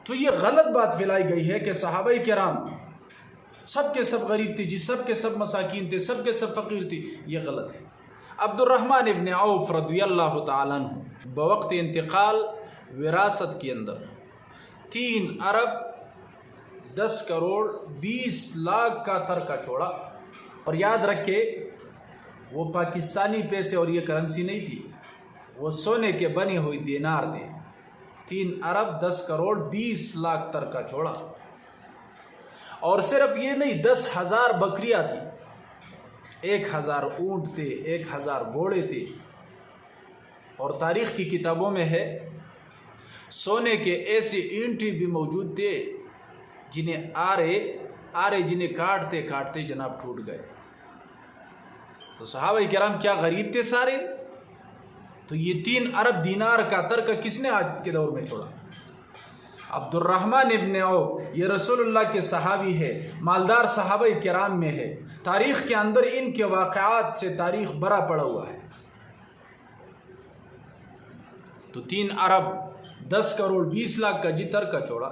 तो ये गलत बात फैलाई गई है कि सहाबाए किराम सब के सब गरीब थे जी, सब के सब मसाकीन थे, सब के सब फ़कीर थे। ये गलत है। अब्दुर्रहमान इब्न औफ रज़ियल्लाहु ताला अन्हु बवक्त इंतकाल विरासत के अंदर 3 अरब 10 करोड़ 20 लाख का तरका छोड़ा। और याद रखे वो पाकिस्तानी पैसे और ये करेंसी नहीं थी, वो सोने के बने हुए दिनार थे। 3 अरब 10 करोड़ 20 लाख तरका छोड़ा। और सिर्फ ये नहीं, 10,000 बकरियाँ थी, 1,000 ऊँट थे, 1,000 घोड़े थे। और तारीख़ की किताबों में है सोने के ऐसे ईंटें भी मौजूद थे जिन्हें आरे जिन्हें काटते काटते जनाब टूट गए। तो सहाबाए किराम क्या गरीब थे सारे? तो ये 3 अरब दीनार का तरका किसने आज के दौर में छोड़ा? अब्दुर्रहमान इब्न औफ, ये रसूलुल्लाह के सहाबी है, मालदार सहाबाए किराम में है। तारीख़ के अंदर इनके वाक़यात से तारीख़ भरा पड़ा हुआ है। तो 3 अरब 10 करोड़ 20 लाख का जी तरका छोड़ा।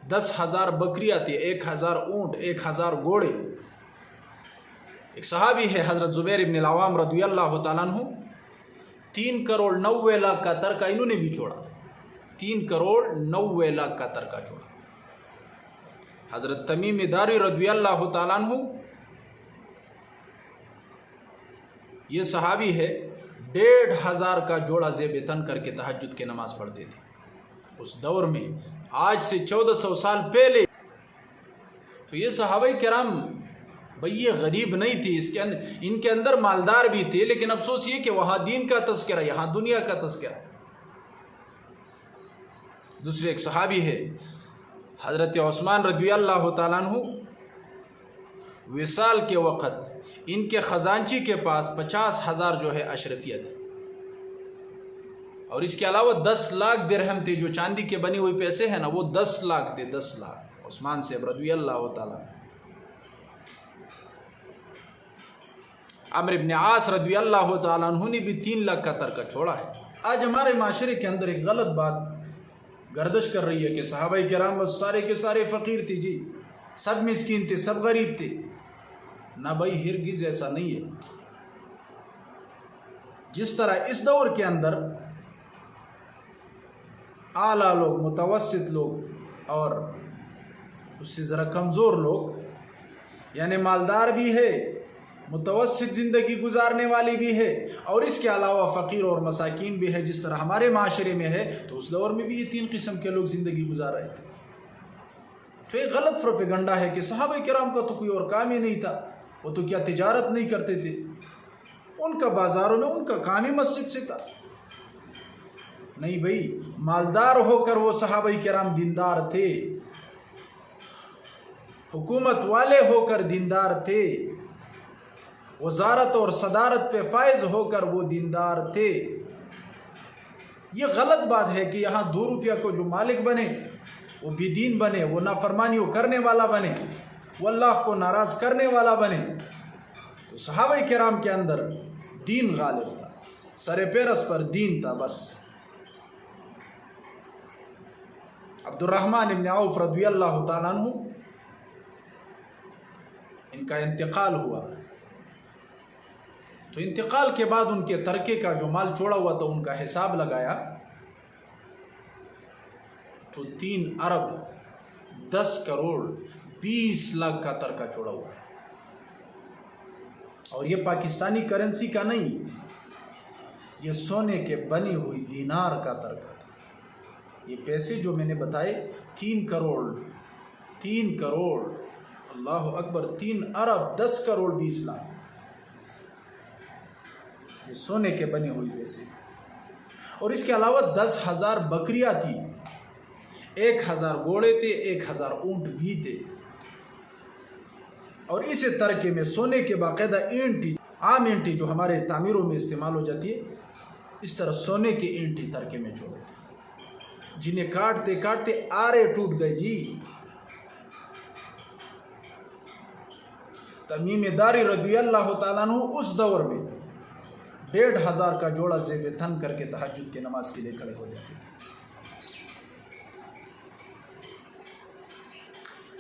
10,000 बकरियाँ थी, 1,000 ऊँट, 1,000 घोड़े। एक सहाबी है हज़रत ज़ुबैर इब्न अल-अव्वाम रज़ियल्लाहु ताला अन्हु, 3 करोड़ 90 लाख का तरका इन्होंने भी छोड़ा। 3 करोड़ 90 लाख का तरका छोड़ा। हज़रत तमीम दारी रज़ियल्लाहु ताला अन्हु, ये सहाबी है, 1,500 का जोड़ा ज़ेब तन करके तहज्जुद की नमाज़ पढ़ते थे उस दौर में, आज से 1400 साल पहले। तो ये सहाबाए किराम भाई ये गरीब नहीं थे, इनके अंदर मालदार भी थे, लेकिन अफसोस ये कि वहाँ दीन का तज़किरा, यहाँ दुनिया का तज़किरा। दूसरे एक सहाबी है हज़रत उस्मान रज़ियल्लाहु ताला अन्हु, विसाल के वक़्त इनके ख़जानची के पास 50,000 जो है अशरफियत, और इसके अलावा 10 लाख दिरहम थे, जो चांदी के बने हुए पैसे हैं ना, वो 10 लाख थे। 10 लाख उस्मान से रज़ियल्लाहु ताला। अम्र इब्न आस रज़ियल्लाहु ताला अन्हु ने भी 3 लाख का तरका छोड़ा है। आज हमारे माशरे के अंदर एक गलत बात गर्दिश कर रही है कि सहाबाए किराम सारे के सारे फ़कीर थे जी, सब मिस्कीन थे, सब गरीब थे। ना भाई, हिरगिज़ ऐसा नहीं है। जिस तरह इस दौर के अंदर आला लोग, मुतवस्सित लोग और उससे ज़रा कमज़ोर लोग, यानी मालदार भी है, मुतवस्सित ज़िंदगी गुजारने वाली भी है, और इसके अलावा फ़कीर और मसाकीन भी है, जिस तरह हमारे माशरे में है, तो उस दौर में भी ये 3 किस्म के लोग ज़िंदगी गुजार रहे थे। तो ये गलत प्रोपेगंडा है कि सहाबाए किराम का तो कोई और काम ही नहीं था, वो तो क्या तिजारत नहीं करते थे, उनका बाज़ारों में उनका काम ही मस्जिद से था। नहीं भाई, मालदार होकर वो सहाबाए किराम दीनदार थे, हुकूमत वाले होकर दीनदार थे, वजारत और सदारत पे फायज होकर वो दीनदार थे। ये गलत बात है कि यहाँ 2 रुपया को जो मालिक बने वो बेदीन बने, वो नाफरमानियों करने वाला बने, वो अल्लाह को नाराज़ करने वाला बने। तो सहाबाए किराम के अंदर दीन गालिब था, सरे पेरस पर दीन था बस। अब्दुर्रहमान इब्न औफ रज़ियल्लाहु ताला अन्हु, इनका इंतकाल हुआ। तो इंतकाल के बाद उनके तरके का जो माल छोड़ा हुआ था, उनका हिसाब लगाया तो 3 अरब 10 करोड़ 20 लाख का तरका छोड़ा हुआ है। और ये पाकिस्तानी करेंसी का नहीं, ये सोने के बनी हुई दीनार का तरका था। ये पैसे जो मैंने बताए 3 करोड़ अल्लाह अकबर, 3 अरब 10 करोड़ 20 लाख, ये सोने के बने हुए पैसे। और इसके अलावा 10,000 बकरियां थी, 1,000 घोड़े थे, 1,000 ऊँट भी थे। और इस तरके में सोने के बाकायदा ईंट, आम ईंटी जो हमारे तामीरों में इस्तेमाल हो जाती है, इस तरह सोने की ईंटी तरके में छोड़े थे, जिन्हें काटते काटते आरे टूट गए जी। तमीम दारी रज़ियल्लाहु ताला अन्हु उस दौर में 1,500 का जोड़ा ज़ेब तन करके तहज्जुद की नमाज के लिए खड़े हो जाते थे।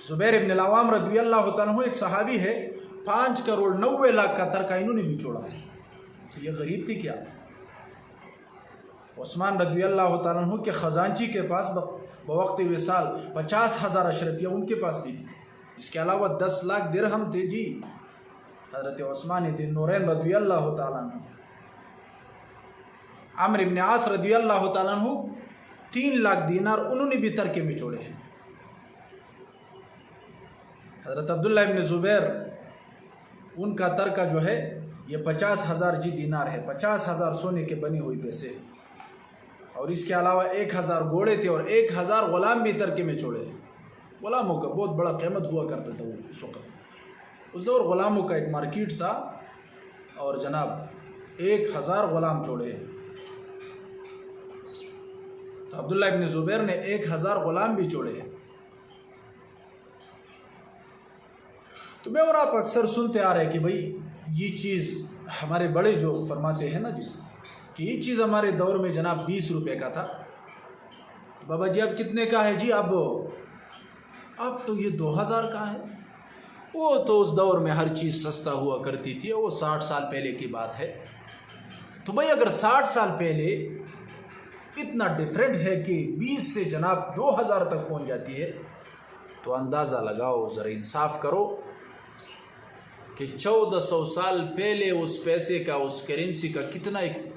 ज़ुबैर इब्न अल-अव्वाम रज़ियल्लाहु ताला अन्हु एक सहाबी है, 5 करोड़ 90 लाख का तरका इन्होंने भी छोड़ा है। तो ये गरीब थी क्या? उस्मान रज़ियल्लाहु ताला अन्हु के ख़जांची के पास बवक्त विसाल 50,000 अशरफिया उनके पास भी थी। इसके अलावा 10 लाख दिरहम थे जी हज़रत उस्मान इब्न नूरैन रज़ियल्लाहु ताला अन्हु। अम्र इब्न आस रज़ियल्लाहु ताला अन्हु 3 लाख दीनार उन्होंने भी तरके में छोड़े हैं। हज़रत अब्दुल्लाह इब्न ज़ुबैर उनका तरका जो है ये 50,000 जी दीनार है, 50,000 सोने के बनी हुई पैसे, और इसके अलावा 1,000 घोड़े थे और 1,000 ग़ुलाम भी तरके में छोड़े हैं। ग़ुलामों का बहुत बड़ा कीमत हुआ करता था उस वक्त। उस दौर ग़ुलामों का एक मार्केट था और जनाब 1,000 ग़ुलाम छोड़े। तो अब्दुल्ला इब्न ज़ुबैर ने 1,000 ग़ुलाम भी छोड़े हैं। तो मैं और आप अक्सर सुनते आ रहे हैं कि भाई ये चीज़ हमारे बड़े जो फरमाते हैं ना जी कि ये चीज़ हमारे दौर में जनाब 20 रुपये का था। तो बाबा जी अब कितने का है जी? अब तो ये 2,000 का है। वो तो उस दौर में हर चीज़ सस्ता हुआ करती थी, वो 60 साल पहले की बात है। तो भाई अगर 60 साल पहले इतना डिफरेंट है कि 20 से जनाब 2,000 तक पहुंच जाती है, तो अंदाज़ा लगाओ, ज़रा इंसाफ करो कि 1400 साल पहले उस पैसे का, उस करेंसी का कितना एक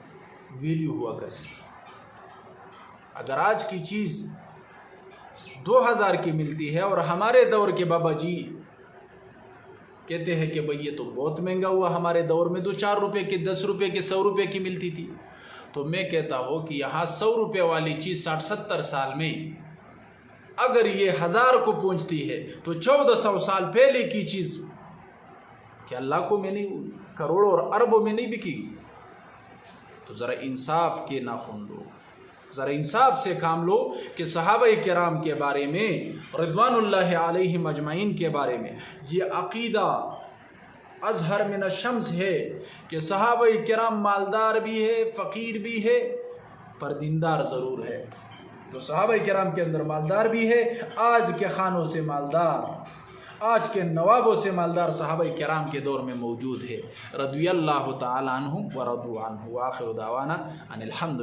वैल्यू हुआ करती। अगर आज की चीज़ 2,000 की मिलती है और हमारे दौर के बाबा जी कहते हैं कि भाई ये तो बहुत महंगा हुआ, हमारे दौर में 2-4 रुपये की, 10 रुपये की, 100 रुपये की मिलती थी, तो मैं कहता हूँ कि यहाँ 100 रुपये वाली चीज़ 60-70 साल में अगर ये 1000 को पहुँचती है तो 1400 साल पहले की चीज़ क्या लाखों में नहीं, करोड़ों और अरबों में नहीं बिकेगी? तो ज़रा इंसाफ के नाखून लो, ज़रा इंसाफ से काम लो कि सहाबाए किराम के बारे में, रिज़वानुल्लाहि अलैहिम अजमईन के बारे में ये अक़ीदा अज़हर मिन अश-शम्स है कि सहाबाए किराम मालदार भी है, फ़कीर भी है, पर दीनदार ज़रूर है। तो सहाबाए किराम के अंदर मालदार भी है, आज के खानों से मालदार, आज के नवाबों से मालदार सहाबाए किराम के दौर में मौजूद है। रज़ियल्लाहु ताला अन्हुम व रज़ू अन्हु। आखिर दावाना अनिल हम्दुलिल्लाह।